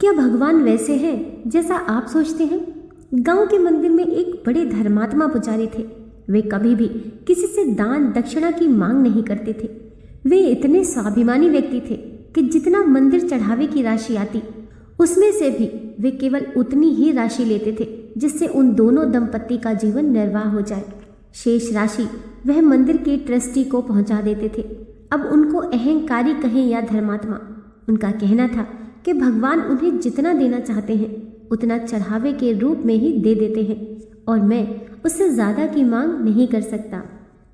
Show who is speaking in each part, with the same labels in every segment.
Speaker 1: क्या भगवान वैसे हैं जैसा आप सोचते हैं? गांव के मंदिर में एक बड़े धर्मात्मा पुजारी थे। वे कभी भी किसी से दान दक्षिणा की मांग नहीं करते थे। वे इतने स्वाभिमानी व्यक्ति थे कि जितना मंदिर चढ़ावे की राशि आती, उसमें से भी वे केवल उतनी ही राशि लेते थे जिससे उन दोनों दंपत्ति का जीवन निर्वाह हो जाए। शेष राशि वह मंदिर के ट्रस्टी को पहुंचा देते थे। अब उनको अहंकारी कहें या धर्मात्मा, उनका कहना था कि भगवान उन्हें जितना देना चाहते हैं उतना चढ़ावे के रूप में ही दे देते हैं और मैं उससे ज़्यादा की मांग नहीं कर सकता।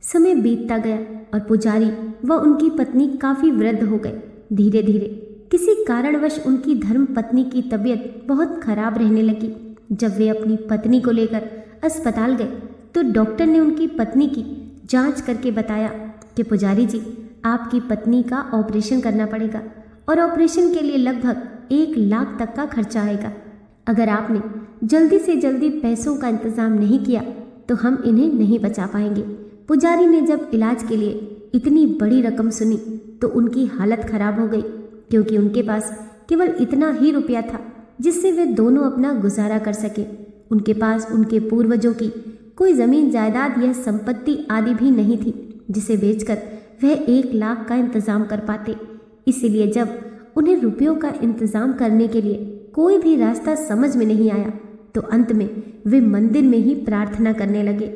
Speaker 1: समय बीतता गया और पुजारी व उनकी पत्नी काफ़ी वृद्ध हो गए। धीरे धीरे किसी कारणवश उनकी धर्म पत्नी की तबीयत बहुत खराब रहने लगी। जब वे अपनी पत्नी को लेकर अस्पताल गए तो डॉक्टर ने उनकी पत्नी की जांच करके बताया कि पुजारी जी, आपकी पत्नी का ऑपरेशन करना पड़ेगा और ऑपरेशन के लिए लगभग 1 लाख तक का खर्चा आएगा। अगर आपने जल्दी से जल्दी पैसों का इंतजाम नहीं किया तो हम इन्हें नहीं बचा पाएंगे। पुजारी ने जब इलाज के लिए इतनी बड़ी रकम सुनी तो उनकी हालत खराब हो गई, क्योंकि उनके पास केवल इतना ही रुपया था जिससे वे दोनों अपना गुजारा कर सके। उनके पास उनके पूर्वजों की कोई जमीन जायदाद या संपत्ति आदि भी नहीं थी जिसे बेचकर वह 1 लाख का इंतजाम कर पाते। इसीलिए जब उन्हें रुपयों का इंतजाम करने के लिए कोई भी रास्ता समझ में नहीं आया तो अंत में वे मंदिर में ही प्रार्थना करने लगे,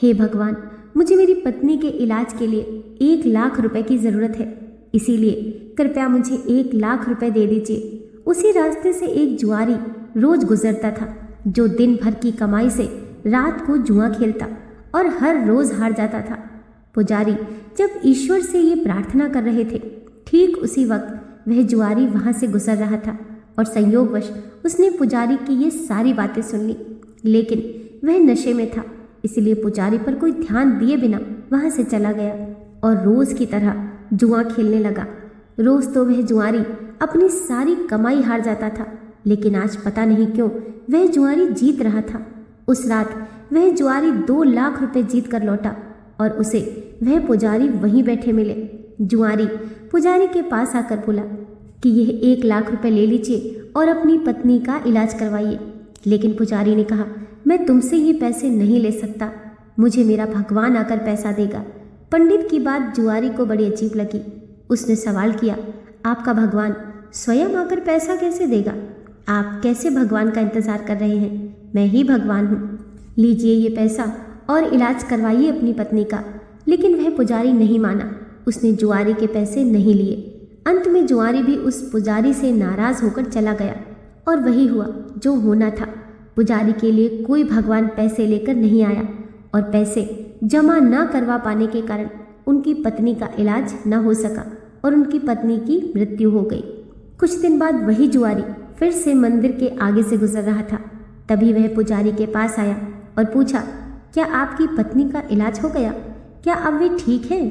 Speaker 1: हे भगवान, मुझे मेरी पत्नी के इलाज के लिए 1 लाख रुपए की ज़रूरत है, इसीलिए कृपया मुझे 1 लाख रुपए दे दीजिए। उसी रास्ते से एक जुआरी रोज गुजरता था जो दिन भर की कमाई से रात को जुआ खेलता और हर रोज हार जाता था। पुजारी जब ईश्वर से ये प्रार्थना कर रहे थे, ठीक उसी वक्त वह जुआरी वहां से गुजर रहा था और संयोगवश उसने पुजारी की ये सारी बातें सुन ली। लेकिन वह नशे में था, इसलिए पुजारी पर कोई ध्यान दिए बिना वहां से चला गया और रोज की तरह जुआ खेलने लगा। रोज तो वह जुआरी अपनी सारी कमाई हार जाता था, लेकिन आज पता नहीं क्यों वह जुआरी जीत रहा था। उस रात वह जुआरी 2 लाख रुपए जीत कर लौटा और उसे वह पुजारी वहीं बैठे मिले। जुआरी पुजारी के पास आकर बोला कि यह 1 लाख रुपए ले लीजिए और अपनी पत्नी का इलाज करवाइए। लेकिन पुजारी ने कहा, मैं तुमसे ये पैसे नहीं ले सकता, मुझे मेरा भगवान आकर पैसा देगा। पंडित की बात जुआरी को बड़ी अजीब लगी। उसने सवाल किया, आपका भगवान स्वयं आकर पैसा कैसे देगा? आप कैसे भगवान का इंतजार कर रहे हैं? मैं ही भगवान हूँ। लीजिए ये पैसा और इलाज करवाइए अपनी पत्नी का। लेकिन वह पुजारी नहीं माना, उसने जुआरी के पैसे नहीं लिए। अंत में जुआरी भी उस पुजारी से नाराज होकर चला गया और वही हुआ जो होना था। पुजारी के लिए कोई भगवान पैसे लेकर नहीं आया और पैसे जमा न करवा पाने के कारण उनकी पत्नी का इलाज न हो सका और उनकी पत्नी की मृत्यु हो गई। कुछ दिन बाद वही जुआरी फिर से मंदिर के आगे से गुजर रहा था। तभी वह पुजारी के पास आया और पूछा, क्या आपकी पत्नी का इलाज हो गया? क्या अब वे ठीक है?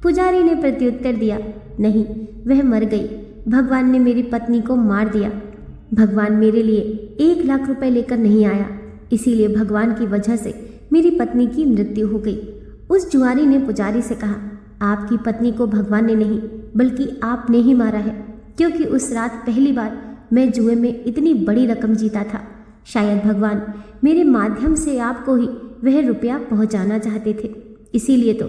Speaker 1: पुजारी ने प्रत्युत्तर दिया, नहीं, वह मर गई। भगवान ने मेरी पत्नी को मार दिया। भगवान मेरे लिए 1 लाख रुपए लेकर नहीं आया, इसीलिए भगवान की वजह से मेरी पत्नी की मृत्यु हो गई। उस जुआरी ने पुजारी से कहा, आपकी पत्नी को भगवान ने नहीं बल्कि आपने ही मारा है, क्योंकि उस रात पहली बार मैं जुए में इतनी बड़ी रकम जीता था। शायद भगवान मेरे माध्यम से आपको ही वह रुपया पहुंचाना चाहते थे। इसीलिए तो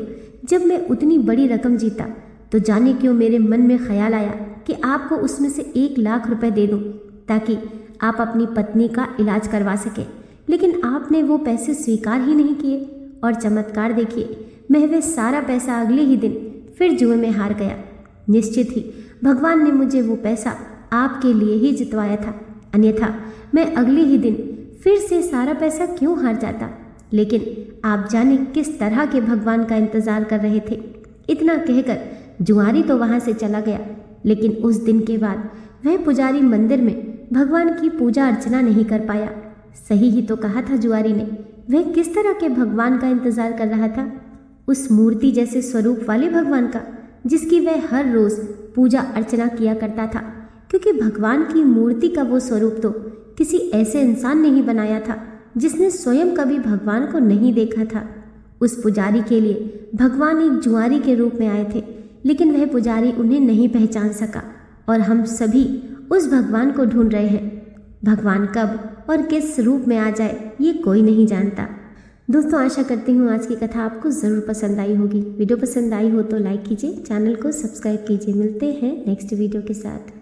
Speaker 1: जब मैं उतनी बड़ी रकम जीता तो जाने क्यों मेरे मन में ख्याल आया कि आपको उसमें से 1 लाख रुपए दे दूं ताकि आप अपनी पत्नी का इलाज करवा सकें। लेकिन आपने वो पैसे स्वीकार ही नहीं किए और चमत्कार देखिए, मैं वह सारा पैसा अगले ही दिन फिर जुए में हार गया। निश्चित ही भगवान ने मुझे वो पैसा आपके लिए ही जितवाया था, अन्यथा मैं अगले ही दिन फिर से सारा पैसा क्यों हार जाता। लेकिन आप जाने किस तरह के भगवान का इंतजार कर रहे थे। इतना कहकर जुआरी तो वहां से चला गया, लेकिन उस दिन के बाद वह पुजारी मंदिर में भगवान की पूजा अर्चना नहीं कर पाया। सही ही तो कहा था जुआरी ने। वह किस तरह के भगवान का इंतजार कर रहा था? उस मूर्ति जैसे स्वरूप वाले भगवान का, जिसकी वह हर रोज पूजा अर्चना किया करता था, क्योंकि भगवान की मूर्ति का वो स्वरूप तो किसी ऐसे इंसान ने ही बनाया था जिसने स्वयं कभी भगवान को नहीं देखा था। उस पुजारी के लिए भगवान एक जुआरी के रूप में आए थे, लेकिन वह पुजारी उन्हें नहीं पहचान सका और हम सभी उस भगवान को ढूंढ रहे हैं। भगवान कब और किस रूप में आ जाए ये कोई नहीं जानता। दोस्तों, आशा करती हूँ आज की कथा आपको ज़रूर पसंद आई होगी। वीडियो पसंद आई हो तो लाइक कीजिए, चैनल को सब्सक्राइब कीजिए। मिलते हैं नेक्स्ट वीडियो के साथ।